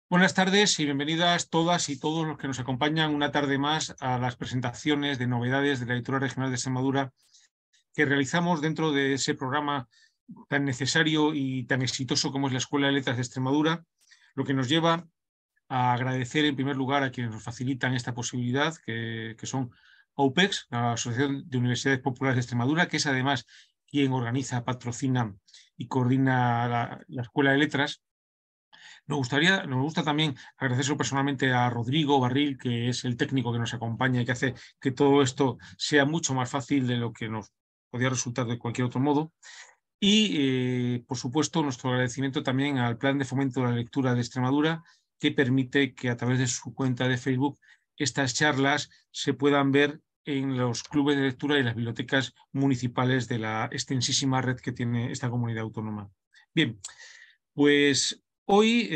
Buenas tardes y bienvenidas todas y todos los que nos acompañan una tarde más a las presentaciones de novedades de la Editorial Regional de Extremadura que realizamos dentro de ese programa tan necesario y tan exitoso como es la Escuela de Letras de Extremadura, lo que nos lleva a agradecer en primer lugar a quienes nos facilitan esta posibilidad, que son AUPEX, la Asociación de Universidades Populares de Extremadura, que es además quien organiza, patrocina y coordina la Escuela de Letras. Nos gusta también agradecer personalmente a Rodrigo Barril, que es el técnico que nos acompaña y que hace que todo esto sea mucho más fácil de lo que nos podía resultar de cualquier otro modo. Y, por supuesto, nuestro agradecimiento también al Plan de Fomento de la Lectura de Extremadura, que permite que a través de su cuenta de Facebook estas charlas se puedan ver en los clubes de lectura y las bibliotecas municipales de la extensísima red que tiene esta comunidad autónoma. Bien, pues hoy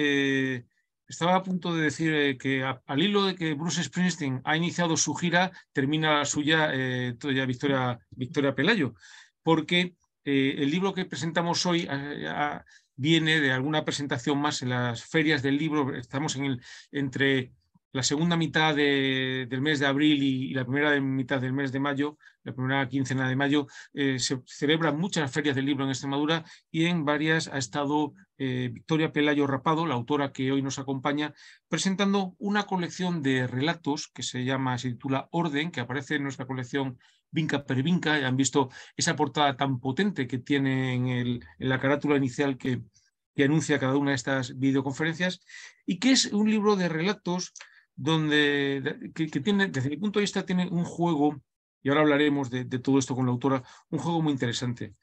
estaba a punto de decir que al hilo de que Bruce Springsteen ha iniciado su gira, termina la suya todavía Victoria Pelayo, porque el libro que presentamos hoy viene de alguna presentación más en las ferias del libro. Estamos entre la segunda mitad del mes de abril y la primera mitad del mes de mayo, la primera quincena de mayo. Se celebran muchas ferias del libro en Extremadura y en varias ha estado Victoria Pelayo Rapado, la autora que hoy nos acompaña, presentando una colección de relatos que se titula Orden, que aparece en nuestra colección Vinca per Vinca. Han visto esa portada tan potente que tiene en la carátula inicial que anuncia cada una de estas videoconferencias, y que es un libro de relatos que tiene, desde mi punto de vista, tiene un juego, y ahora hablaremos de todo esto con la autora, un juego muy interesante.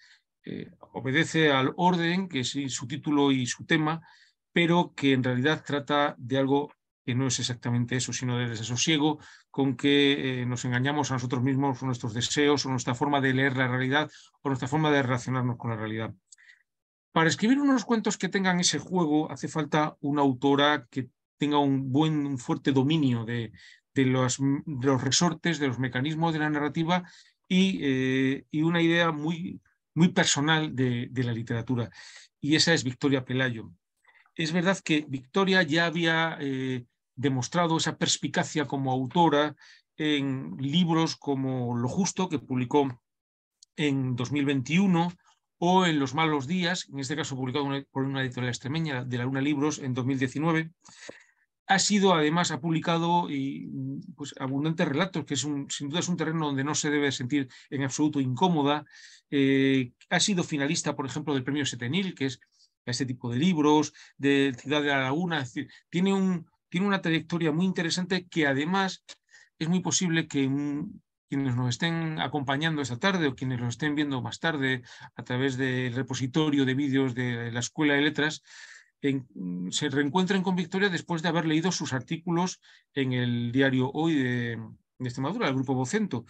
Obedece al orden, que es su título y su tema, pero que en realidad trata de algo que no es exactamente eso, sino del desasosiego con que nos engañamos a nosotros mismos, o nuestros deseos, o nuestra forma de leer la realidad, o nuestra forma de relacionarnos con la realidad. Para escribir unos cuentos que tengan ese juego hace falta una autora que tenga un fuerte dominio de los resortes, de los mecanismos de la narrativa y una idea muy personal de la literatura. Y esa es Victoria Pelayo. Es verdad que Victoria ya había demostrado esa perspicacia como autora en libros como Lo Justo, que publicó en 2021, o en Los Malos Días, en este caso publicado por una editorial extremeña, de la Luna Libros, en 2019. Ha publicado pues, abundantes relatos, que sin duda es un terreno donde no se debe sentir en absoluto incómoda. Ha sido finalista, por ejemplo, del premio Setenil, que es a este tipo de libros, de Ciudad de la Laguna. Es decir, tiene una trayectoria muy interesante que además es muy posible que quienes nos estén acompañando esta tarde o quienes nos estén viendo más tarde a través del repositorio de vídeos de la Escuela de Letras se reencuentren con Victoria después de haber leído sus artículos en el diario Hoy de Extremadura, el Grupo Vocento,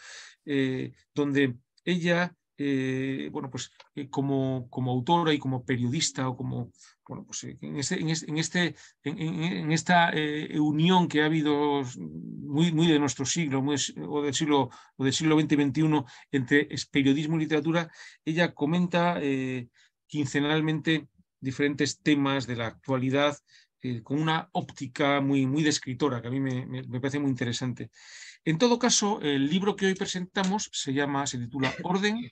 donde ella, como autora y como periodista, o como, bueno, pues, en esta unión que ha habido muy de nuestro siglo, o del siglo XX y XXI, entre periodismo y literatura, ella comenta quincenalmente diferentes temas de la actualidad con una óptica muy de escritora, que a mí me parece muy interesante. En todo caso, el libro que hoy presentamos se titula Orden.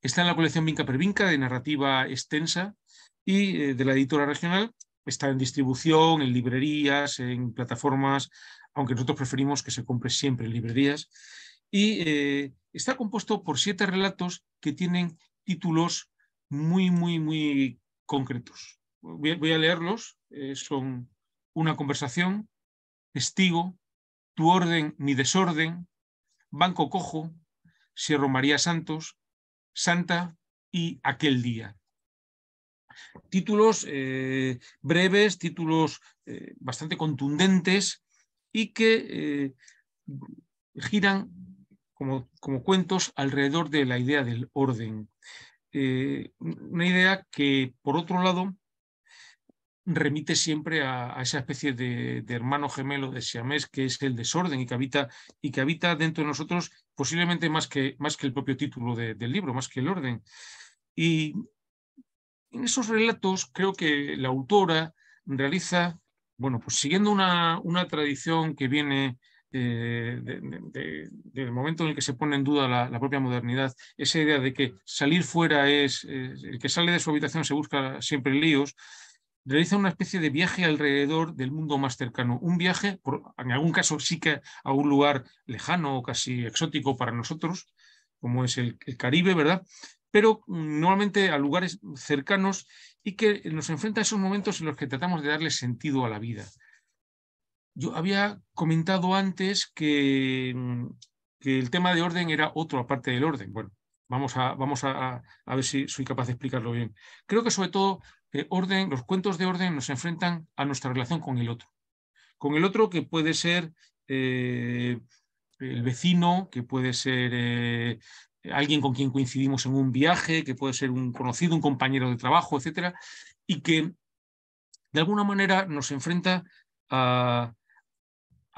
Está en la colección Vinca per Vinca, de narrativa extensa, y de la editora regional. Está en distribución, en librerías, en plataformas, aunque nosotros preferimos que se compre siempre en librerías. Y está compuesto por 7 relatos que tienen títulos muy concretos. Voy a leerlos. Son Una conversación, Testigo, Tu orden, mi desorden, Banco Cojo, Sierra María Santos, Santa y Aquel día. Títulos breves, títulos bastante contundentes y que giran como cuentos alrededor de la idea del orden. Una idea que, por otro lado, remite siempre a esa especie de hermano gemelo de siamés que es el desorden y que habita dentro de nosotros, posiblemente más que el propio título del libro, más que el orden. Y en esos relatos creo que la autora realiza Bueno, pues siguiendo una tradición que viene del momento en el que se pone en duda la propia modernidad, esa idea de que salir fuera el que sale de su habitación se busca siempre líos, realiza una especie de viaje alrededor del mundo más cercano. Un viaje, en algún caso sí que a un lugar lejano o casi exótico para nosotros, como es el Caribe, ¿verdad? Pero normalmente a lugares cercanos y que nos enfrenta a esos momentos en los que tratamos de darle sentido a la vida. Yo había comentado antes que el tema de orden era otro aparte del orden. Bueno, vamos a ver si soy capaz de explicarlo bien. Creo que sobre todo los cuentos de orden nos enfrentan a nuestra relación con el otro. Con el otro que puede ser eh, el vecino, que puede ser alguien con quien coincidimos en un viaje, que puede ser un conocido, un compañero de trabajo, etcétera, y que de alguna manera nos enfrenta a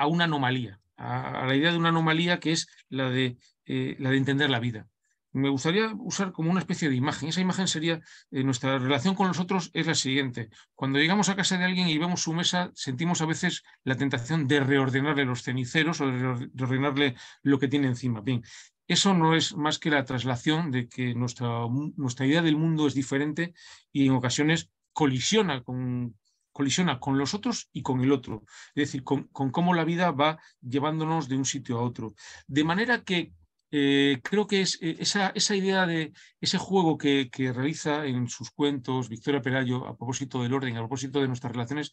una anomalía, a la idea de una anomalía que es la de entender la vida. Me gustaría usar como una especie de imagen. Esa imagen sería, nuestra relación con los otros es la siguiente. Cuando llegamos a casa de alguien y vemos su mesa, sentimos a veces la tentación de reordenarle los ceniceros o de reordenarle lo que tiene encima. Bien, eso no es más que la traslación de que nuestra idea del mundo es diferente y en ocasiones colisiona con los otros y con el otro, es decir, con cómo la vida va llevándonos de un sitio a otro. De manera que creo que es esa idea de ese juego que realiza en sus cuentos Victoria Pelayo a propósito del orden, a propósito de nuestras relaciones,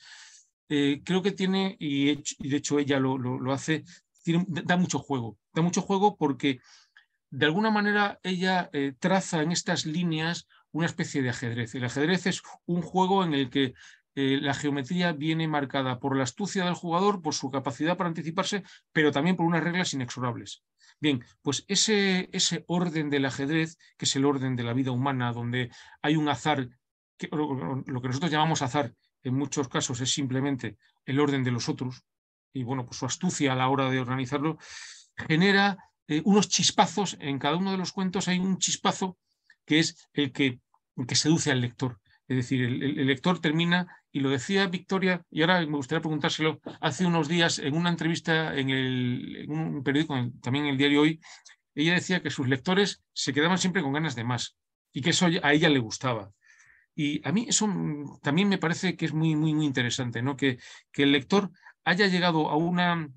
creo que tiene, y de hecho ella lo hace, da mucho juego porque de alguna manera ella traza en estas líneas una especie de ajedrez. El ajedrez es un juego en el que la geometría viene marcada por la astucia del jugador, por su capacidad para anticiparse, pero también por unas reglas inexorables. Bien, pues ese orden del ajedrez, que es el orden de la vida humana, donde hay un azar, lo que nosotros llamamos azar, en muchos casos es simplemente el orden de los otros, y bueno, pues su astucia a la hora de organizarlo, genera unos chispazos. En cada uno de los cuentos hay un chispazo que es el que seduce al lector. Es decir, el lector termina, y lo decía Victoria, y ahora me gustaría preguntárselo, hace unos días en una entrevista en un periódico, también en el diario Hoy, ella decía que sus lectores se quedaban siempre con ganas de más y que eso a ella le gustaba. Y a mí eso también me parece que es muy, muy, muy interesante, ¿no? Que el lector haya llegado a una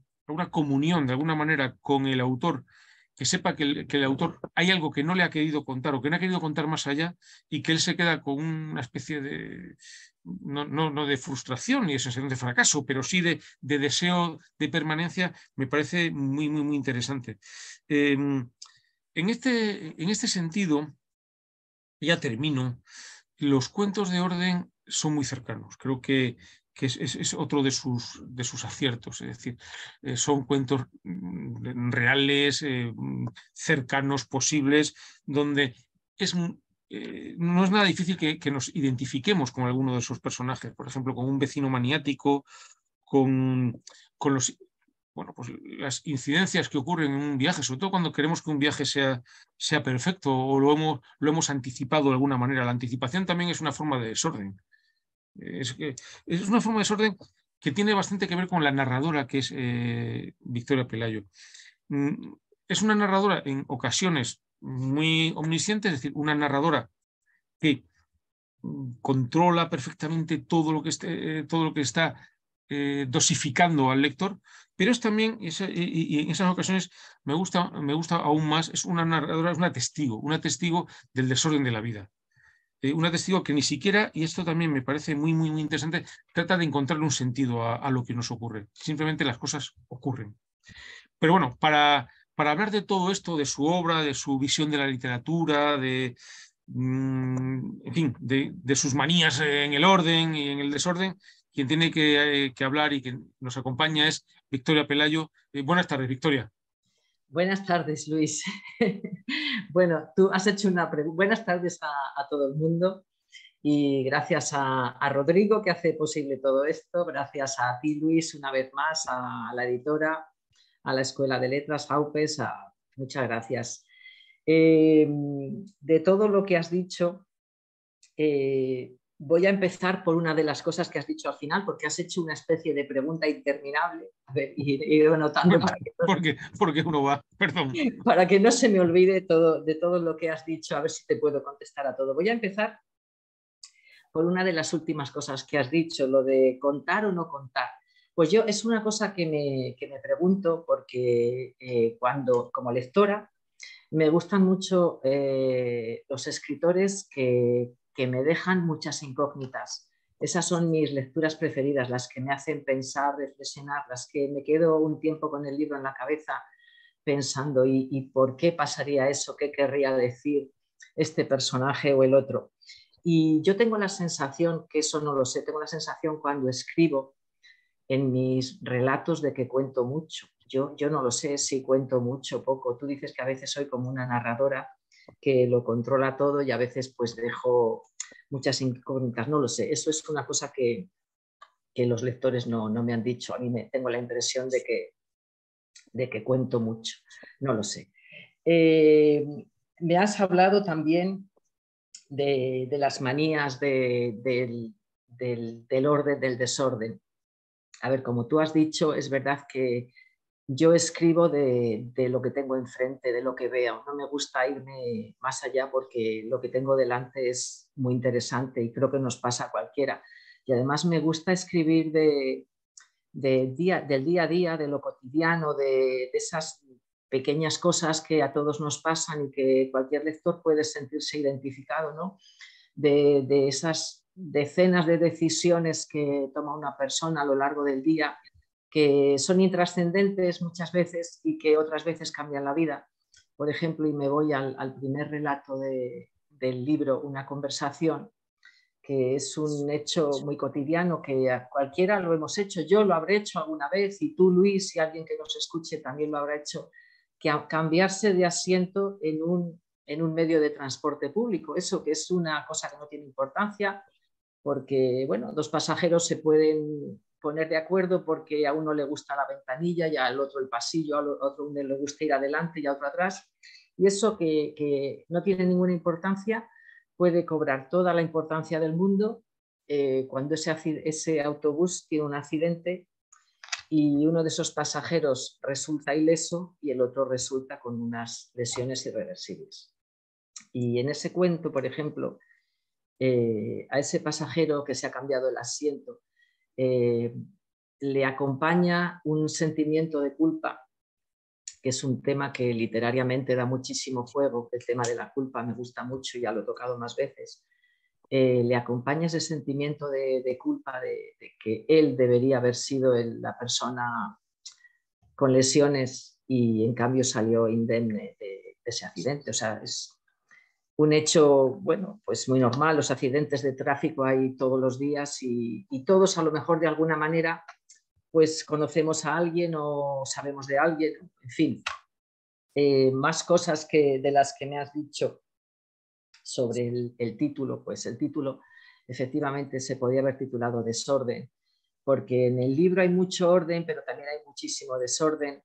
comunión de alguna manera con el autor, que sepa que el autor hay algo que no le ha querido contar o que no ha querido contar más allá y que él se queda con una especie de, no de frustración ni de sensación de fracaso, pero sí de deseo de permanencia, me parece muy, muy, muy interesante. En este sentido, ya termino. Los cuentos de orden son muy cercanos. Creo que es otro de sus aciertos. Es decir, son cuentos reales, cercanos, posibles, donde es, no es nada difícil que nos identifiquemos con alguno de esos personajes. Por ejemplo, con un vecino maniático, con los bueno, pues las incidencias que ocurren en un viaje, sobre todo cuando queremos que un viaje sea perfecto o lo hemos anticipado de alguna manera. La anticipación también es una forma de desorden. Es una forma de desorden que tiene bastante que ver con la narradora que es Victoria Pelayo. Es una narradora en ocasiones muy omnisciente, es decir, una narradora que controla perfectamente todo lo que está dosificando al lector, pero es también, y en esas ocasiones me gusta aún más, es una narradora, es una testigo del desorden de la vida. Una testigo que ni siquiera, y esto también me parece muy, muy, muy interesante, trata de encontrarle un sentido a lo que nos ocurre. Simplemente las cosas ocurren. Pero bueno, para hablar de todo esto, de su obra, de su visión de la literatura, en fin, de sus manías en el orden y en el desorden, quien tiene que hablar y que nos acompaña es Victoria Pelayo. Buenas tardes, Victoria. Buenas tardes, Luis. Bueno, tú has hecho una pregunta. Buenas tardes a todo el mundo y gracias a Rodrigo que hace posible todo esto. Gracias a ti, Luis, una vez más, a la editora, a la Escuela de Letras, AUPES. Muchas gracias. De todo lo que has dicho, voy a empezar por una de las cosas que has dicho al final, porque has hecho una especie de pregunta interminable. A ver, y anotando Bueno, porque uno va, perdón. para que no se me olvide de todo lo que has dicho, a ver si te puedo contestar a todo. Voy a empezar por una de las últimas cosas que has dicho, lo de contar o no contar. Pues yo es una cosa que me pregunto porque cuando, como lectora, me gustan mucho los escritores que me dejan muchas incógnitas. Esas son mis lecturas preferidas, las que me hacen pensar, reflexionar, las que me quedo un tiempo con el libro en la cabeza pensando y por qué pasaría eso, qué querría decir este personaje o el otro. Y yo tengo la sensación, que eso no lo sé, tengo la sensación cuando escribo en mis relatos de que cuento mucho. Yo no lo sé si cuento mucho o poco. Tú dices que a veces soy como una narradora que lo controla todo y a veces pues dejo muchas incógnitas. No lo sé. Eso es una cosa que los lectores no me han dicho. A mí tengo la impresión de que cuento mucho. No lo sé. Me has hablado también de las manías del orden, del desorden. A ver, como tú has dicho, es verdad que yo escribo de lo que tengo enfrente, de lo que veo. No me gusta irme más allá porque lo que tengo delante es muy interesante y creo que nos pasa a cualquiera. Y además me gusta escribir del día a día, de lo cotidiano, de esas pequeñas cosas que a todos nos pasan y que cualquier lector puede sentirse identificado, ¿no? De esas decenas de decisiones que toma una persona a lo largo del día, que son intrascendentes muchas veces y que otras veces cambian la vida. Por ejemplo, y me voy al primer relato del libro, Una conversación, que es un hecho muy cotidiano que a cualquiera lo hemos hecho. Yo lo habré hecho alguna vez y tú, Luis, y alguien que nos escuche también lo habrá hecho, que cambiarse de asiento en un medio de transporte público. Eso que es una cosa que no tiene importancia porque, bueno, dos pasajeros se pueden poner de acuerdo porque a uno le gusta la ventanilla y al otro el pasillo, al otro le gusta ir adelante y a otro atrás. Y eso que no tiene ninguna importancia puede cobrar toda la importancia del mundo cuando ese autobús tiene un accidente y uno de esos pasajeros resulta ileso y el otro resulta con unas lesiones irreversibles. Y en ese cuento, por ejemplo, a ese pasajero que se ha cambiado el asiento le acompaña un sentimiento de culpa, que es un tema que literariamente da muchísimo juego. El tema de la culpa me gusta mucho, ya lo he tocado más veces. Le acompaña ese sentimiento de culpa de que él debería haber sido la persona con lesiones y en cambio salió indemne de ese accidente. O sea, es un hecho, bueno, pues muy normal. Los accidentes de tráfico hay todos los días y todos a lo mejor de alguna manera pues conocemos a alguien o sabemos de alguien, en fin. Más cosas de las que me has dicho sobre el título, pues el título efectivamente se podía haber titulado Desorden, porque en el libro hay mucho orden, pero también hay muchísimo desorden.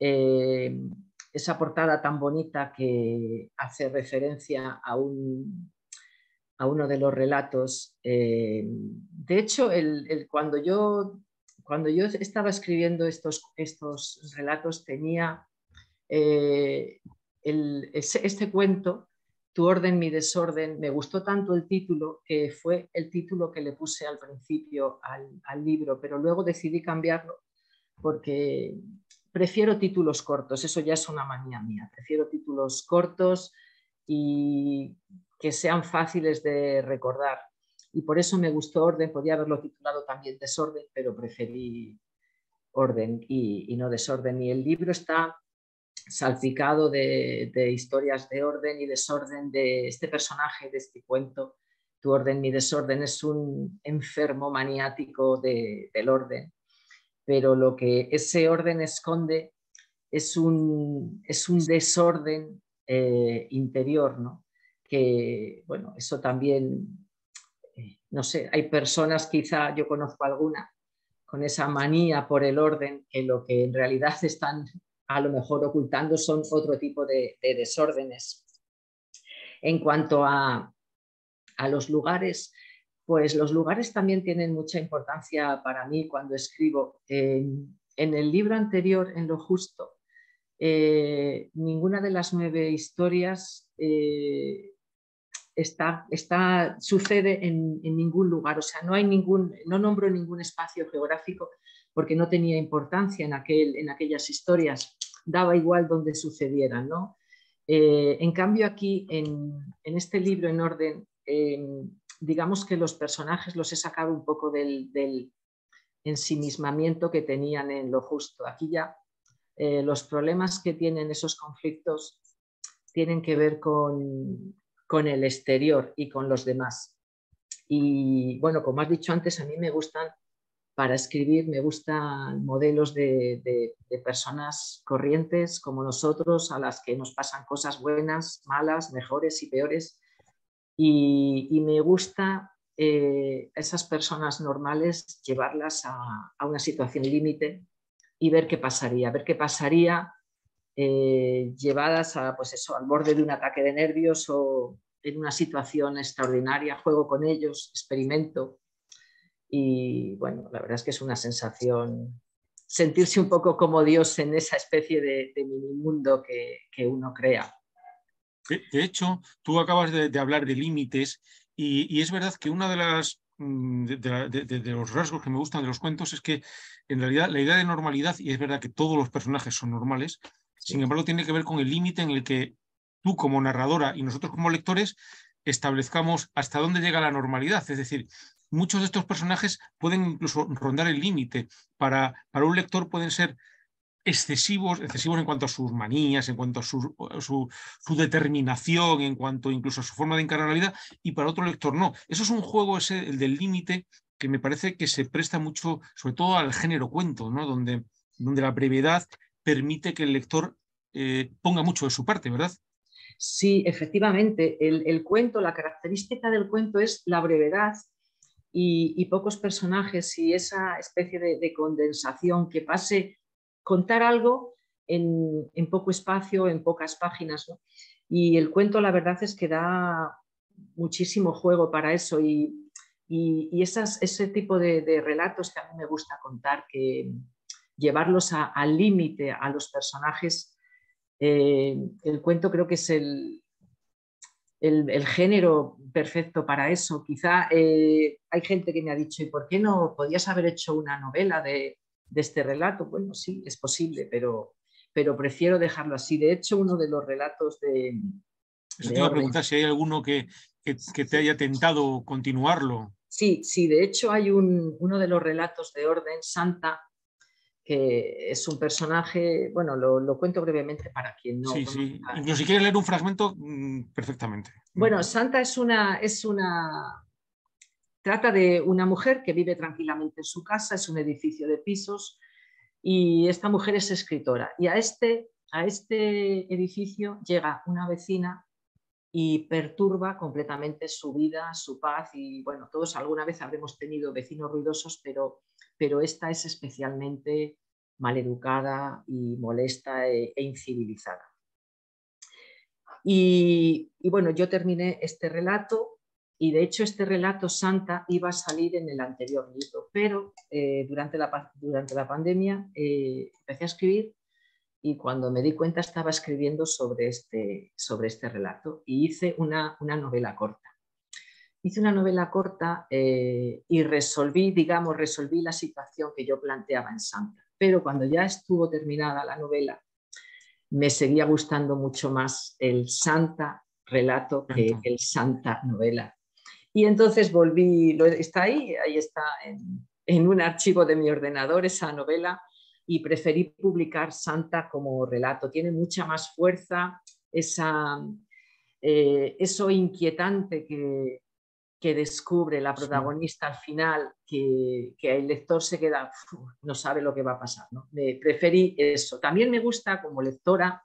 Esa portada tan bonita que hace referencia a uno de los relatos. De hecho, cuando yo estaba escribiendo estos relatos tenía este cuento, Tu orden, mi desorden. Me gustó tanto el título que fue el título que le puse al principio al libro, pero luego decidí cambiarlo porque prefiero títulos cortos. Eso ya es una manía mía. Prefiero títulos cortos y que sean fáciles de recordar. Y por eso me gustó Orden. Podía haberlo titulado también Desorden, pero preferí Orden y no Desorden. Y el libro está salpicado de historias de orden y desorden de este personaje de este cuento. Tu orden, mi desorden. Es un enfermo maniático del orden, pero lo que ese orden esconde es un desorden interior, ¿no? Que, bueno, eso también, no sé, hay personas, quizá yo conozco alguna, con esa manía por el orden, que lo que en realidad están a lo mejor ocultando son otro tipo de desórdenes. En cuanto a los lugares, Pues los lugares también tienen mucha importancia para mí cuando escribo. En el libro anterior, En lo justo, ninguna de las 9 historias sucede en ningún lugar, o sea, no nombro ningún espacio geográfico porque no tenía importancia en aquellas historias, daba igual donde sucedieran, ¿no? En cambio aquí, en este libro En orden, digamos que los personajes los he sacado un poco del ensimismamiento que tenían en lo justo. Aquí ya los problemas que tienen esos conflictos tienen que ver con el exterior y con los demás. Y bueno, como has dicho antes, a mí me gustan, para escribir, me gustan modelos de personas corrientes como nosotros, a las que nos pasan cosas buenas, malas, mejores y peores. Y me gusta esas personas normales llevarlas a una situación límite y ver qué pasaría llevadas a, pues eso, al borde de un ataque de nervios o en una situación extraordinaria. Juego con ellos, experimento y bueno, la verdad es que es una sensación sentirse un poco como Dios en esa especie de mini mundo que uno crea. De hecho, tú acabas de hablar de límites y es verdad que una de las de los rasgos que me gustan de los cuentos es que en realidad la idea de normalidad, y es verdad que todos los personajes son normales, sin embargo tiene que ver con el límite en el que tú como narradora y nosotros como lectores establezcamos hasta dónde llega la normalidad. Es decir, muchos de estos personajes pueden incluso rondar el límite. Para un lector pueden ser excesivos en cuanto a sus manías, en cuanto a su determinación, en cuanto incluso a su forma de encarar la vida, y para otro lector no. Eso es un juego, el del límite, que me parece que se presta mucho, sobre todo al género cuento, ¿no? Donde la brevedad permite que el lector ponga mucho de su parte, ¿verdad? Sí, efectivamente, el cuento, la característica del cuento es la brevedad y pocos personajes y esa especie de condensación, que pase contar algo en poco espacio, en pocas páginas, ¿no? Y el cuento, la verdad es que da muchísimo juego para eso y ese tipo de relatos que a mí me gusta contar, que llevarlos al límite a los personajes. El cuento creo que es el género perfecto para eso. Quizá hay gente que me ha dicho, ¿y por qué no podías haber hecho una novela de este relato? Bueno, sí, es posible, pero prefiero dejarlo así. De hecho, uno de los relatos Eso de te iba a orden. preguntar si hay alguno que te haya tentado continuarlo. Sí, sí, de hecho hay uno de los relatos de orden, Santa, que es un personaje, bueno, lo cuento brevemente para quien no Sí, conozca. sí. Incluso si quieres leer un fragmento, perfectamente. Bueno, Santa trata de una mujer que vive tranquilamente en su casa, es un edificio de pisos y esta mujer es escritora. Y a este edificio llega una vecina y perturba completamente su vida, su paz y bueno, todos alguna vez habremos tenido vecinos ruidosos, pero esta es especialmente maleducada y molesta e incivilizada. Y bueno, yo terminé este relato y de hecho este relato Santa iba a salir en el anterior libro, pero durante la pandemia empecé a escribir y cuando me di cuenta estaba escribiendo sobre este relato y hice una novela corta. Hice una novela corta y resolví la situación que yo planteaba en Santa. Pero cuando ya estuvo terminada la novela, me seguía gustando mucho más el Santa relato que el Santa novela. Y entonces volví, está ahí está en un archivo de mi ordenador esa novela y preferí publicar Santa como relato. Tiene mucha más fuerza, eso inquietante que descubre la protagonista al final, que el lector se queda, no sabe lo que va a pasar, ¿no? Preferí eso. También me gusta, como lectora,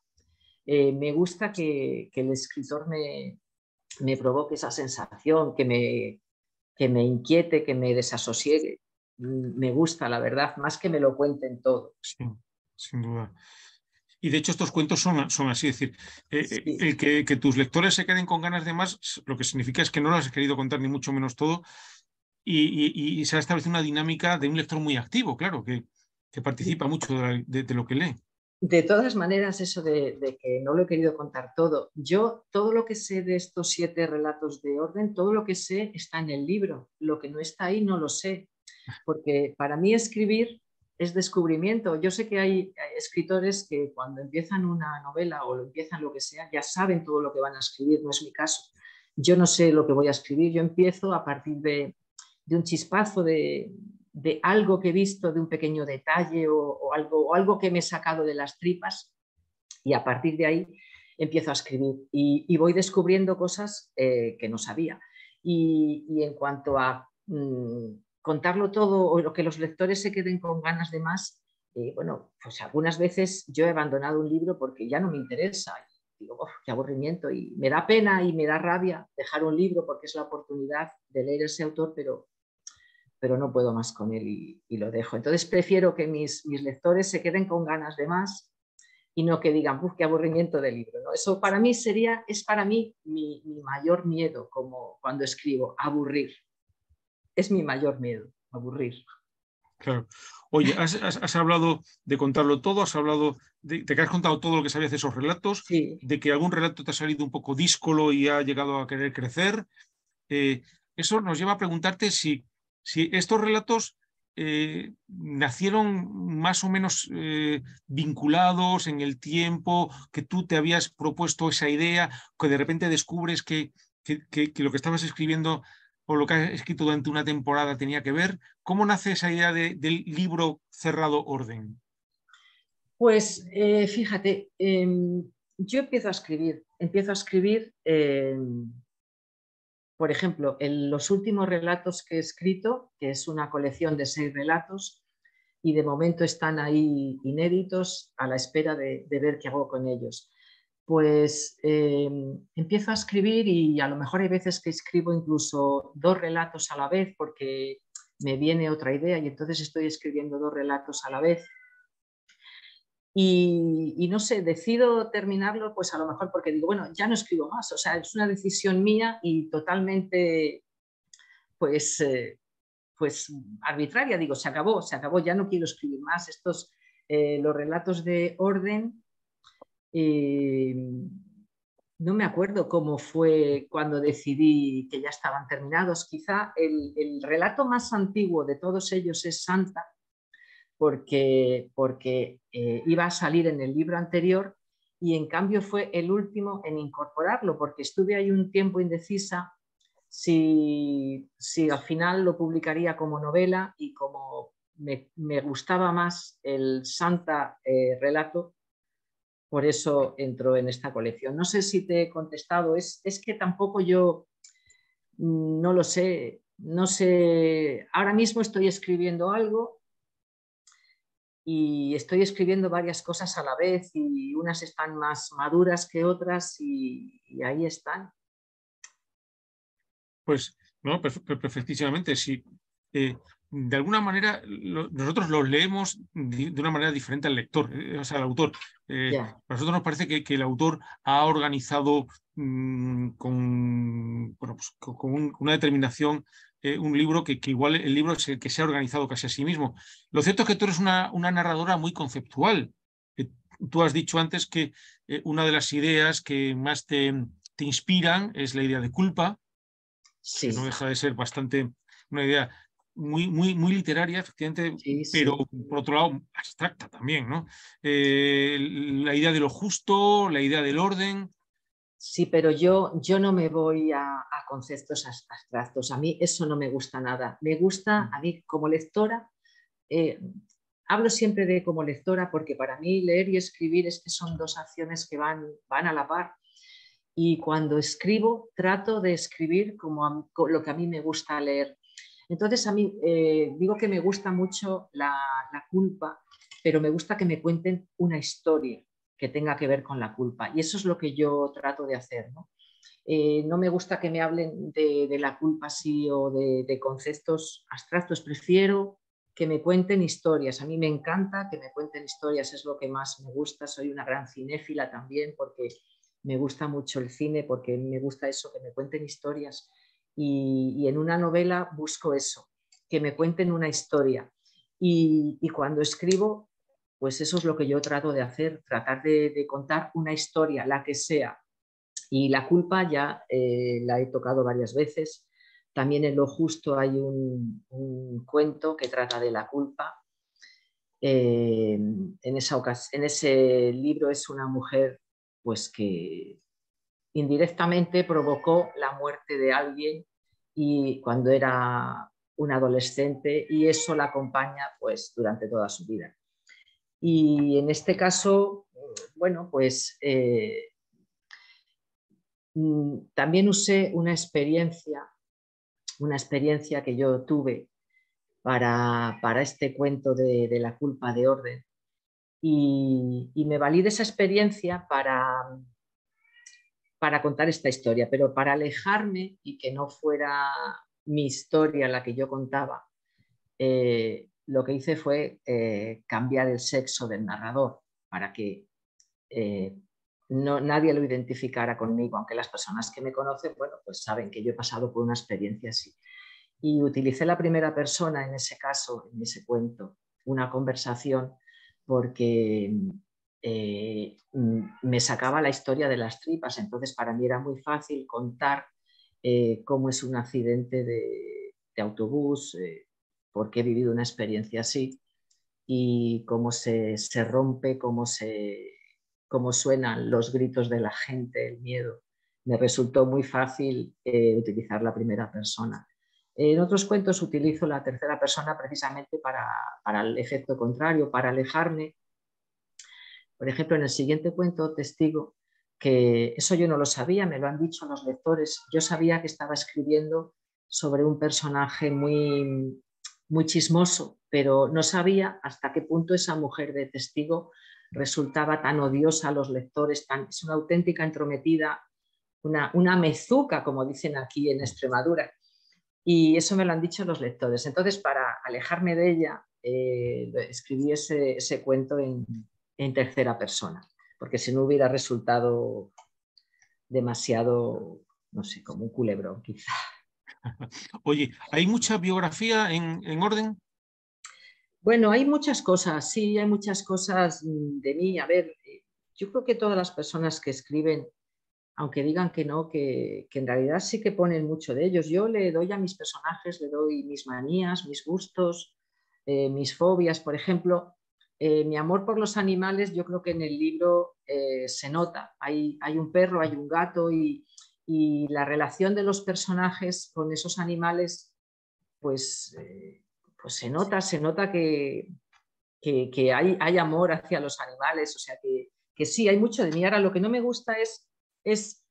me gusta que el escritor me provoque esa sensación, que me inquiete, que me desasosiegue. Me gusta, la verdad, más que me lo cuenten todo. Sí, sin duda. Y de hecho estos cuentos son así, es decir, Sí. el que tus lectores se queden con ganas de más, lo que significa es que no lo has querido contar ni mucho menos todo, y se ha establecido una dinámica de un lector muy activo, claro, que participa mucho de lo que lee. De todas maneras, eso de que no lo he querido contar todo, yo todo lo que sé de estos 7 relatos de orden, todo lo que sé está en el libro, lo que no está ahí no lo sé, porque para mí escribir es descubrimiento. Yo sé que hay escritores que cuando empiezan una novela o lo empiezan lo que sea, ya saben todo lo que van a escribir, no es mi caso. Yo no sé lo que voy a escribir, yo empiezo a partir de un chispazo, de algo que he visto, de un pequeño detalle o algo que me he sacado de las tripas, y a partir de ahí empiezo a escribir y voy descubriendo cosas que no sabía. Y en cuanto a contarlo todo o que los lectores se queden con ganas de más, bueno, pues algunas veces yo he abandonado un libro porque ya no me interesa. Digo, oh, qué aburrimiento, y me da pena y me da rabia dejar un libro porque es la oportunidad de leer ese autor, pero no puedo más con él y lo dejo. Entonces prefiero que mis lectores se queden con ganas de más y no que digan, qué aburrimiento de libro, ¿no? Eso para mí es para mí mi mayor miedo, como cuando escribo, aburrir. Es mi mayor miedo, aburrir. Claro. Oye, has hablado de contarlo todo, has hablado de que has contado todo lo que sabías de esos relatos, Sí. de que algún relato te ha salido un poco díscolo y ha llegado a querer crecer. Eso nos lleva a preguntarte si estos relatos nacieron más o menos vinculados en el tiempo, que tú te habías propuesto esa idea, que de repente descubres que lo que estabas escribiendo o lo que has escrito durante una temporada tenía que ver. ¿Cómo nace esa idea del libro cerrado orden? Pues fíjate, yo empiezo a escribir, por ejemplo, en los últimos relatos que he escrito, que es una colección de 6 relatos, y de momento están ahí inéditos a la espera de ver qué hago con ellos. Pues empiezo a escribir y a lo mejor hay veces que escribo incluso 2 relatos a la vez porque me viene otra idea y entonces estoy escribiendo 2 relatos a la vez. Y no sé, decido terminarlo pues a lo mejor porque digo, bueno, ya no escribo más, o sea, es una decisión mía y totalmente pues, pues arbitraria, digo, se acabó, ya no quiero escribir más. Los relatos de orden, eh, no me acuerdo cómo fue cuando decidí que ya estaban terminados. Quizá el relato más antiguo de todos ellos es Santa, porque iba a salir en el libro anterior y en cambio fue el último en incorporarlo, porque estuve ahí un tiempo indecisa si al final lo publicaría como novela, y como me gustaba más el Santa relato, por eso entró en esta colección. No sé si te he contestado, es que tampoco yo no lo sé, no sé, ahora mismo estoy escribiendo algo y estoy escribiendo varias cosas a la vez y unas están más maduras que otras y ahí están. Pues no, perfectísimamente. Sí. De alguna manera nosotros los leemos de una manera diferente al lector, o sea, al autor. Ya. A nosotros nos parece que el autor ha organizado bueno, pues, con una determinación un libro que igual el libro es el que se ha organizado casi a sí mismo. Lo cierto es que tú eres una narradora muy conceptual. Tú has dicho antes que una de las ideas que más te inspiran es la idea de culpa, que no Sí, deja de ser bastante una idea muy literaria, efectivamente, sí, pero sí. por otro lado abstracta también, ¿no? La idea de lo justo, la idea del orden. Sí, pero yo no me voy a conceptos abstractos. A mí eso no me gusta nada. Me gusta, a mí como lectora, eh, hablo siempre de como lectora porque para mí leer y escribir es que son 2 acciones que van a la par. Y cuando escribo, trato de escribir como lo que a mí me gusta leer. Entonces, a mí digo que me gusta mucho la culpa, pero me gusta que me cuenten una historia que tenga que ver con la culpa. Y eso es lo que yo trato de hacer, ¿no? No me gusta que me hablen de la culpa así o de conceptos abstractos. Prefiero que me cuenten historias. A mí me encanta que me cuenten historias, es lo que más me gusta. Soy una gran cinéfila también porque me gusta mucho el cine, porque me gusta eso, que me cuenten historias. y en una novela busco eso, que me cuenten una historia. Y cuando escribo, pues eso es lo que yo trato de hacer, tratar de contar una historia, la que sea. Y la culpa ya la he tocado varias veces. También en Lo justo hay un cuento que trata de la culpa. En ese libro es una mujer pues que indirectamente provocó la muerte de alguien y cuando era un adolescente, y eso la acompaña pues durante toda su vida. Y en este caso, bueno, pues también usé una experiencia que yo tuve para este cuento de la culpa de orden, y me valí de esa experiencia para contar esta historia, pero para alejarme y que no fuera mi historia la que yo contaba, lo que hice fue cambiar el sexo del narrador para que nadie lo identificara conmigo, aunque las personas que me conocen, bueno, pues saben que yo he pasado por una experiencia así. Y utilicé la primera persona en ese caso, en ese cuento, una conversación, porque me sacaba la historia de las tripas. Entonces para mí era muy fácil contar cómo es un accidente de autobús, porque he vivido una experiencia así, y cómo se rompe, cómo suenan los gritos de la gente, el miedo. Me resultó muy fácil utilizar la primera persona. En otros cuentos utilizo la tercera persona precisamente para el efecto contrario, para alejarme. Por ejemplo, en el siguiente cuento, Testigo, que eso yo no lo sabía, me lo han dicho los lectores. Yo sabía que estaba escribiendo sobre un personaje muy, muy chismoso, pero no sabía hasta qué punto esa mujer de Testigo resultaba tan odiosa a los lectores, es una auténtica entrometida, una mezuca, como dicen aquí en Extremadura. Y eso me lo han dicho los lectores. Entonces, para alejarme de ella, escribí ese cuento en tercera persona, porque si no hubiera resultado demasiado, no sé, como un culebrón quizá. Oye, ¿hay mucha biografía en orden? Bueno, hay muchas cosas, sí, hay muchas cosas de mí. A ver, yo creo que todas las personas que escriben, aunque digan que no, que en realidad sí que ponen mucho de ellos. Yo le doy a mis personajes, le doy mis manías, mis gustos, mis fobias. Por ejemplo, mi amor por los animales, yo creo que en el libro se nota. Hay un perro, hay un gato, y la relación de los personajes con esos animales, pues, pues se nota que hay amor hacia los animales. O sea que sí, hay mucho de mí. Ahora, lo que no me gusta es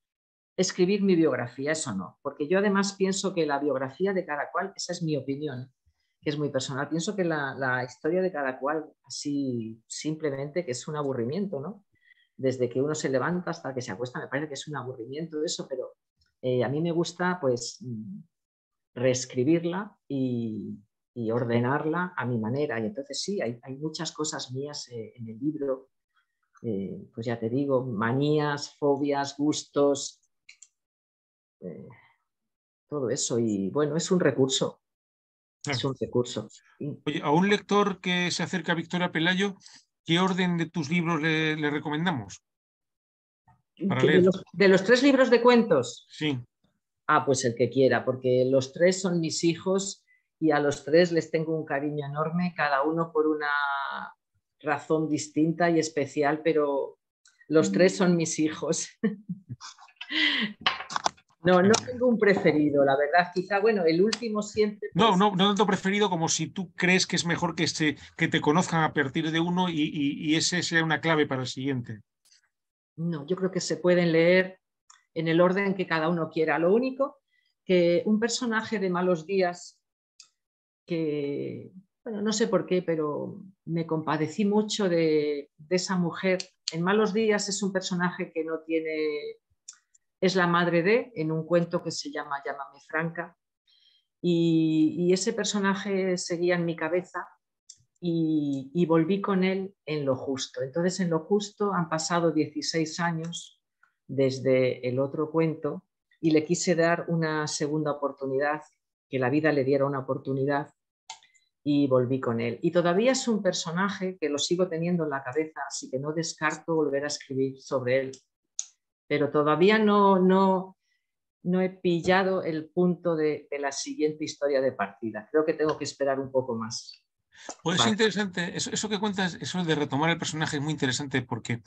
escribir mi biografía, eso no, porque yo además pienso que la biografía de cada cual, esa es mi opinión, que es muy personal, pienso que la historia de cada cual, así simplemente, que es un aburrimiento, ¿no? Desde que uno se levanta hasta que se acuesta, me parece que es un aburrimiento eso, pero a mí me gusta pues reescribirla y ordenarla a mi manera. Y entonces sí, hay muchas cosas mías en el libro, pues ya te digo, manías, fobias, gustos, eh, todo eso. Y bueno, es un recurso, es Claro. un recurso. Y Oye, a un lector que se acerca a Victoria Pelayo, ¿qué orden de tus libros le recomendamos para que leer? de los tres libros de cuentos, Sí. pues el que quiera, porque los tres son mis hijos y a los tres les tengo un cariño enorme, cada uno por una razón distinta y especial, pero los tres son mis hijos. No tengo un preferido, la verdad. Quizá, bueno, el último siempre, No, pues, no, no tanto preferido como si tú crees que es mejor que te conozcan a partir de uno y ese sea una clave para el siguiente. no, yo creo que se pueden leer en el orden que cada uno quiera. Lo único que un personaje de Malos Días, que, bueno, no sé por qué, pero me compadecí mucho de esa mujer. En Malos Días es un personaje que no tiene, es la madre en un cuento que se llama Llámame Franca, y ese personaje seguía en mi cabeza y volví con él en Lo justo. Entonces, en Lo justo han pasado 16 años desde el otro cuento, y le quise dar una segunda oportunidad, que la vida le diera una oportunidad, y volví con él. Y todavía es un personaje que lo sigo teniendo en la cabeza, así que no descarto volver a escribir sobre él. Pero todavía no he pillado el punto de la siguiente historia de partida. Creo que tengo que esperar un poco más. Pues es interesante, eso que cuentas, eso de retomar el personaje es muy interesante porque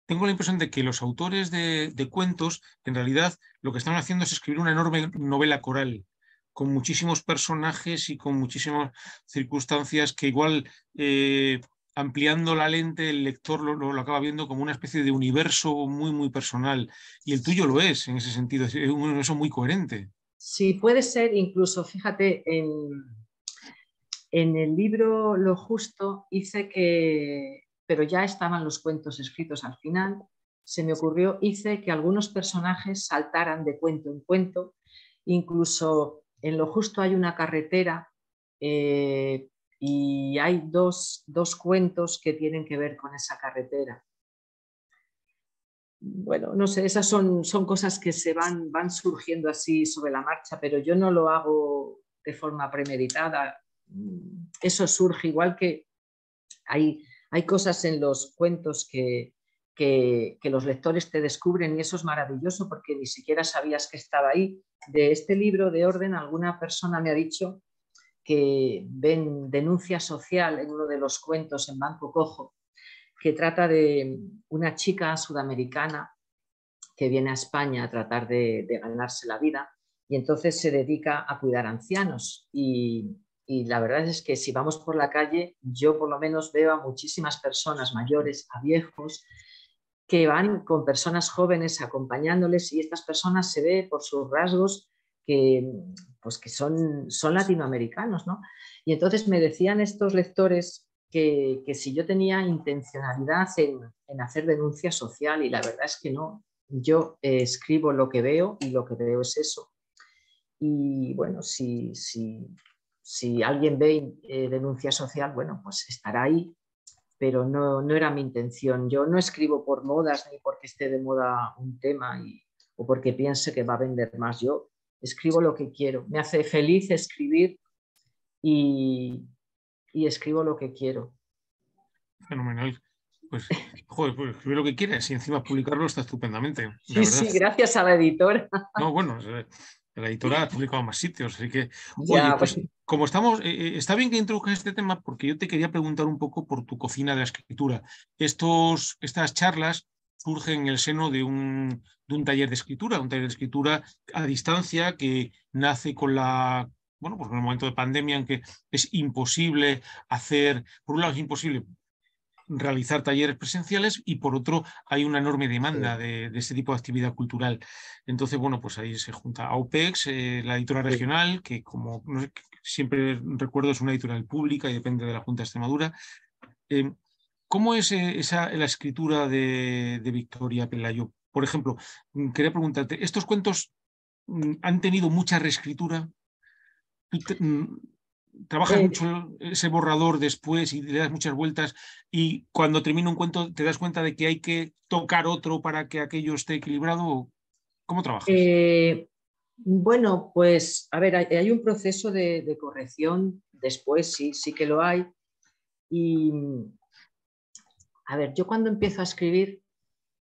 tengo la impresión de que los autores de cuentos, en realidad, lo que están haciendo es escribir una enorme novela coral, con muchísimos personajes y con muchísimas circunstancias que igual ampliando la lente el lector lo acaba viendo como una especie de universo muy, muy personal. Y el tuyo lo es, en ese sentido, es un universo muy coherente. Sí, puede ser incluso, fíjate, en el libro Lo Justo hice que, pero ya estaban los cuentos escritos al final, se me ocurrió, hice que algunos personajes saltaran de cuento en cuento, incluso en Lo Justo hay una carretera y hay dos cuentos que tienen que ver con esa carretera. Bueno, no sé, esas son cosas que se van surgiendo así sobre la marcha, pero yo no lo hago de forma premeditada. Eso surge igual que hay cosas en los cuentos que los lectores te descubren y eso es maravilloso porque ni siquiera sabías que estaba ahí. De este libro de orden, alguna persona me ha dicho que ven denuncia social en uno de los cuentos en Banco Cojo, que trata de una chica sudamericana que viene a España a tratar de ganarse la vida y entonces se dedica a cuidar ancianos. Y la verdad es que si vamos por la calle, yo por lo menos veo a muchísimas personas mayores, a viejos, que van con personas jóvenes acompañándoles y estas personas se ve por sus rasgos que, pues que son latinoamericanos, ¿no? Y entonces me decían estos lectores que si yo tenía intencionalidad en hacer denuncia social y la verdad es que no, yo escribo lo que veo y lo que veo es eso. Y bueno, si alguien ve denuncia social, bueno, pues estará ahí, pero no era mi intención. Yo no escribo por modas ni porque esté de moda un tema o porque piense que va a vender más. Yo escribo lo que quiero. Me hace feliz escribir y escribo lo que quiero. Fenomenal. Pues, joder, pues escribir lo que quieras y encima publicarlo está estupendamente, la Sí, verdad. sí, gracias a la editora. No, bueno, la editora ha publicado en más sitios, así que, oye, Ya, pues pues como estamos, está bien que introduzcas este tema porque yo te quería preguntar un poco por tu cocina de la escritura. Estas charlas surgen en el seno de un taller de escritura, un taller de escritura a distancia que nace bueno, pues en el momento de pandemia en que es imposible hacer, por un lado es imposible realizar talleres presenciales y por otro hay una enorme demanda sí, de este tipo de actividad cultural. Entonces, bueno, pues ahí se junta AUPEX, la editora sí. regional, que como no sé, siempre recuerdo es una editorial pública y depende de la Junta de Extremadura. Eh, ¿Cómo es la escritura de Victoria Pelayo? Por ejemplo, quería preguntarte, ¿estos cuentos han tenido mucha reescritura? ¿Trabajas Eh, mucho ese borrador después y le das muchas vueltas y cuando termina un cuento te das cuenta de que hay que tocar otro para que aquello esté equilibrado? ¿Cómo trabajas? eh, bueno, pues a ver, hay un proceso de corrección después, sí que lo hay. Y a ver, yo cuando empiezo a escribir,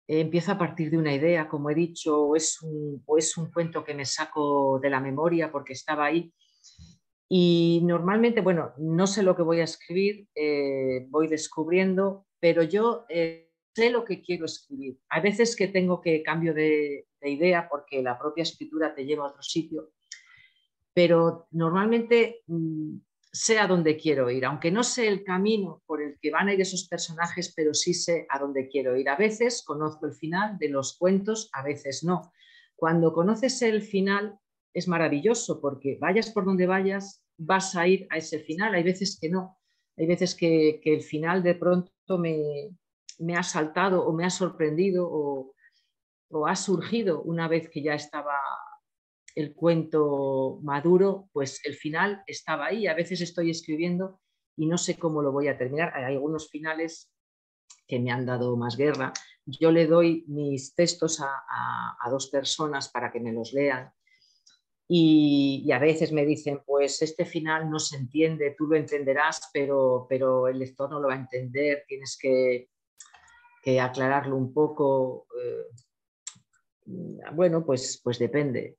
empiezo a partir de una idea, como he dicho, o es un cuento que me saco de la memoria porque estaba ahí. Y normalmente, bueno, no sé lo que voy a escribir, voy descubriendo, pero yo sé lo que quiero escribir. Hay veces que tengo que cambio de idea porque la propia escritura te lleva a otro sitio, pero normalmente sé a dónde quiero ir, aunque no sé el camino por el que van a ir esos personajes, pero sí sé a dónde quiero ir. A veces conozco el final de los cuentos, a veces no. Cuando conoces el final es maravilloso porque vayas por donde vayas, vas a ir a ese final. Hay veces que no. Hay veces que el final de pronto me ha saltado o me ha sorprendido o ha surgido una vez que ya estaba el cuento maduro, pues el final estaba ahí. A veces estoy escribiendo y no sé cómo lo voy a terminar. Hay algunos finales que me han dado más guerra. Yo le doy mis textos a dos personas para que me los lean y a veces me dicen, pues este final no se entiende, tú lo entenderás, pero el lector no lo va a entender, tienes que aclararlo un poco. Bueno, pues depende.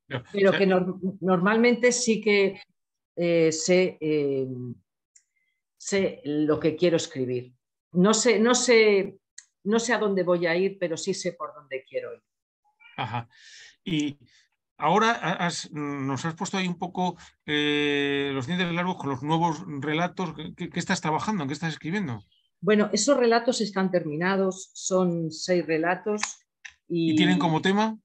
No, o Pero sea, que normalmente sí que sé lo que quiero escribir. No sé a dónde voy a ir, pero sí sé por dónde quiero ir. ajá. Y ahora nos has puesto ahí un poco los dientes largos con los nuevos relatos. ¿Qué estás trabajando? ¿En qué estás escribiendo? Bueno, esos relatos están terminados, son 6 relatos ¿Y tienen como y tema?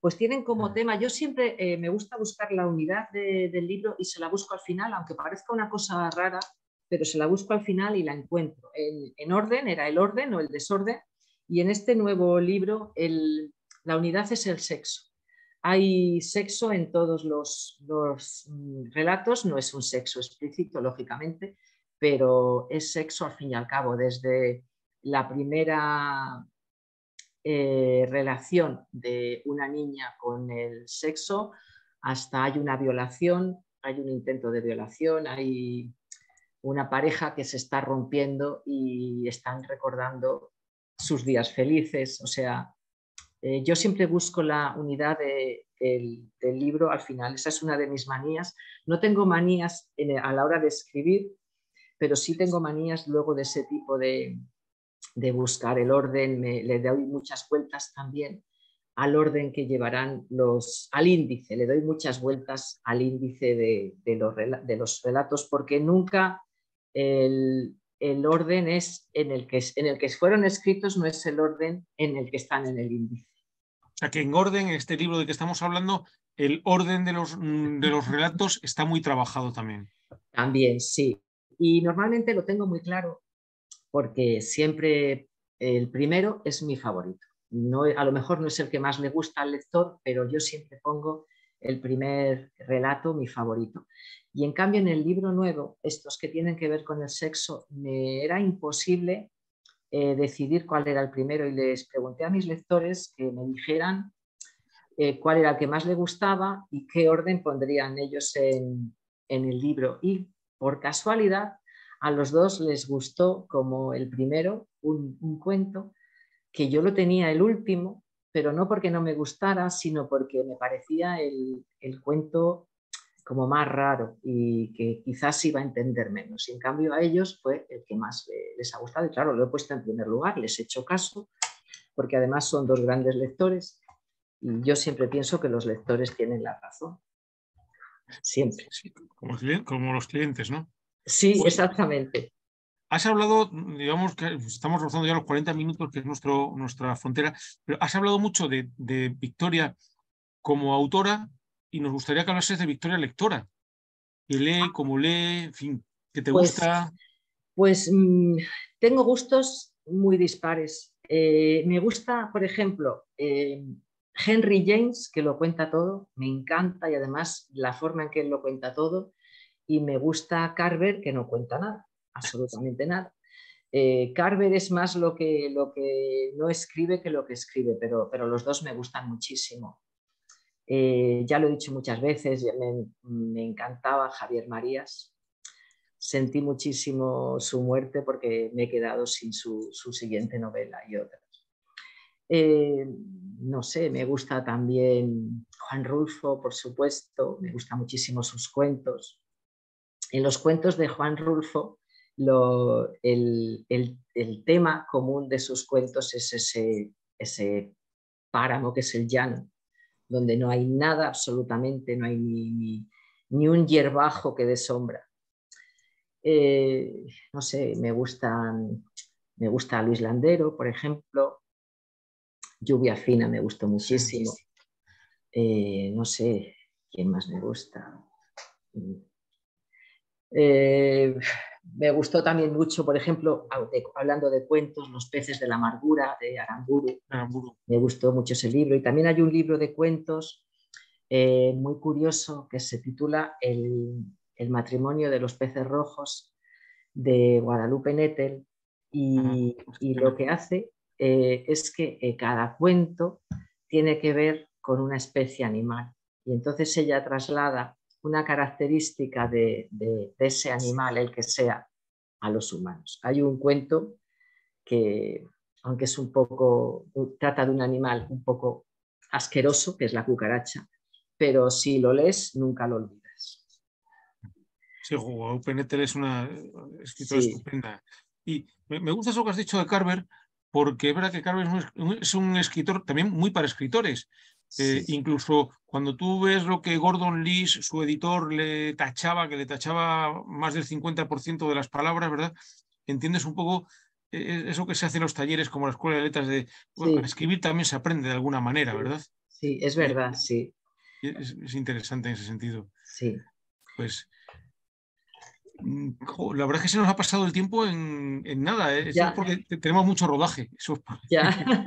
pues tienen como tema, yo siempre me gusta buscar la unidad del libro y se la busco al final, aunque parezca una cosa rara, pero se la busco al final y la encuentro. En orden, era el orden o el desorden, y en este nuevo libro la unidad es el sexo. Hay sexo en todos los relatos, no es un sexo explícito, lógicamente, pero es sexo al fin y al cabo, desde la primera relación de una niña con el sexo hasta hay una violación, hay un intento de violación, hay una pareja que se está rompiendo y están recordando sus días felices. O sea, yo siempre busco la unidad del libro al final. Esa es una de mis manías. No tengo manías a la hora de escribir, pero sí tengo manías luego de ese tipo de buscar el orden. Le doy muchas vueltas también al orden que llevarán al índice. Le doy muchas vueltas al índice de los relatos porque nunca el orden es en el que fueron escritos, no es el orden en el que están en el índice. O sea, que en orden, este libro de que estamos hablando, el orden de los relatos está muy trabajado también. También, sí. Y normalmente lo tengo muy claro porque siempre el primero es mi favorito. No, a lo mejor no es el que más le gusta al lector, pero yo siempre pongo el primer relato mi favorito. Y en cambio en el libro nuevo, estos que tienen que ver con el sexo, me era imposible decidir cuál era el primero y les pregunté a mis lectores que me dijeran cuál era el que más le gustaba y qué orden pondrían ellos en el libro. Y por casualidad a los dos les gustó como el primero, un cuento, que yo lo tenía el último, pero no porque no me gustara, sino porque me parecía el cuento como más raro y que quizás iba a entender menos. Y en cambio a ellos fue el que más les ha gustado. Y claro, lo he puesto en primer lugar, les he hecho caso, porque además son dos grandes lectores y yo siempre pienso que los lectores tienen la razón. Siempre. Sí, como los clientes, ¿no? Sí, Pues exactamente. has hablado, digamos que estamos rozando ya los 40 minutos, que es nuestra frontera, pero has hablado mucho de Victoria como autora y nos gustaría que hablases de Victoria lectora, que lee, cómo lee, en fin, que te Pues, gusta. pues tengo gustos muy dispares. Me gusta, por ejemplo, Henry James, que lo cuenta todo, me encanta y además la forma en que él lo cuenta todo. Y me gusta Carver, que no cuenta nada, absolutamente nada. Carver es más lo que no escribe que lo que escribe, pero los dos me gustan muchísimo. Ya lo he dicho muchas veces, me encantaba Javier Marías. Sentí muchísimo su muerte porque me he quedado sin su siguiente novela y otras. Eh, no sé, me gusta también Juan Rulfo, por supuesto, me gustan muchísimo sus cuentos. En los cuentos de Juan Rulfo, el tema común de sus cuentos es ese páramo que es el llano, donde no hay nada absolutamente, no hay ni un hierbajo que dé sombra. No sé, me gusta Luis Landero, por ejemplo. Lluvia fina me gustó Sí. muchísimo. No sé, ¿quién más me gusta? Eh, Me gustó también mucho, por ejemplo, hablando de cuentos, Los peces de la amargura, de Aramburu. Aramburu. Me gustó mucho ese libro. Y también hay un libro de cuentos muy curioso que se titula el matrimonio de los peces rojos, de Guadalupe Nettel, y lo que hace es que cada cuento tiene que ver con una especie animal. Y entonces ella traslada una característica de ese animal, el que sea, a los humanos. Hay un cuento que, aunque es un poco, trata de un animal un poco asqueroso, que es la cucaracha, pero si lo lees nunca lo olvidas. Sí, Guadalupe Nettel es una escritora Sí, estupenda. Y me gusta eso que has dicho de Carver, porque es verdad que Carver es un escritor también muy para escritores. sí, Incluso cuando tú ves lo que Gordon Lish, su editor, le tachaba, que le tachaba más del 50% de las palabras, ¿verdad? Entiendes un poco eso que se hace en los talleres como la Escuela de Letras de, bueno, a sí, escribir también se aprende de alguna manera, sí, ¿verdad? sí, es Y verdad, sí, es interesante en ese sentido. sí. Pues la verdad es que se nos ha pasado el tiempo en nada, ¿eh? Eso es Ya, porque tenemos mucho rodaje. ya,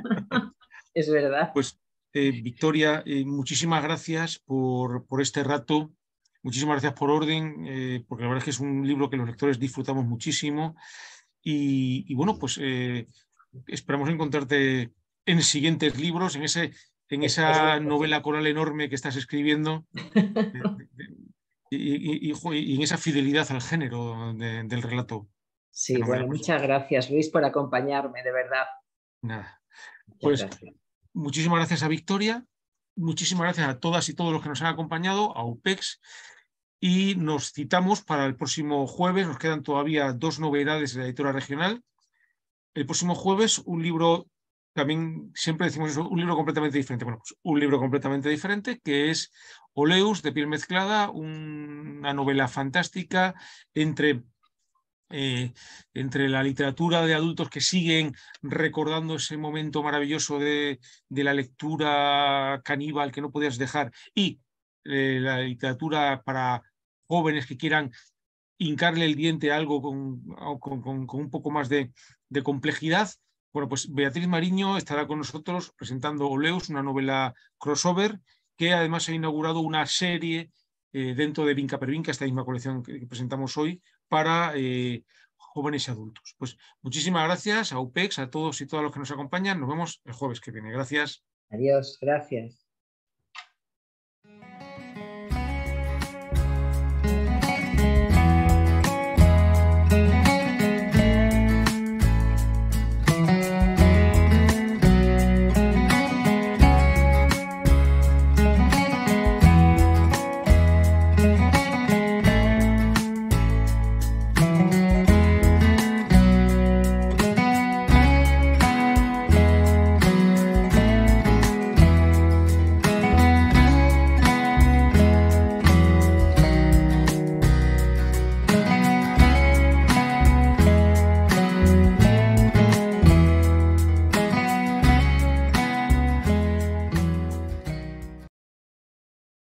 es verdad. Pues, Victoria, muchísimas gracias por este rato. Muchísimas gracias por orden, porque la verdad es que es un libro que los lectores disfrutamos muchísimo. Y bueno, pues esperamos encontrarte en siguientes libros, en esa Esperemos que sí. novela coral enorme que estás escribiendo. eh, y en esa fidelidad al género del relato. Sí, Fenomenal. bueno, Pues muchas gracias, Luis, por acompañarme, de verdad. nada. Muchas Pues gracias. muchísimas gracias a Victoria, muchísimas gracias a todas y todos los que nos han acompañado, a UPEX, y nos citamos para el próximo jueves. Nos quedan todavía 2 novedades de la editora regional. El próximo jueves, un libro, también siempre decimos eso, un libro completamente diferente. Bueno, pues un libro completamente diferente, que es Oleus, de piel mezclada, una novela fantástica entre entre la literatura de adultos que siguen recordando ese momento maravilloso de la lectura caníbal que no podías dejar, y la literatura para jóvenes que quieran hincarle el diente a algo con un poco más de complejidad. Bueno, pues Beatriz Mariño estará con nosotros presentando Oleus, una novela crossover, que además ha inaugurado una serie dentro de Vinca per Vinca, esta misma colección que presentamos hoy, para jóvenes y adultos. Pues muchísimas gracias a UPEX, a todos y todas los que nos acompañan. Nos vemos el jueves que viene. Gracias. Adiós, gracias.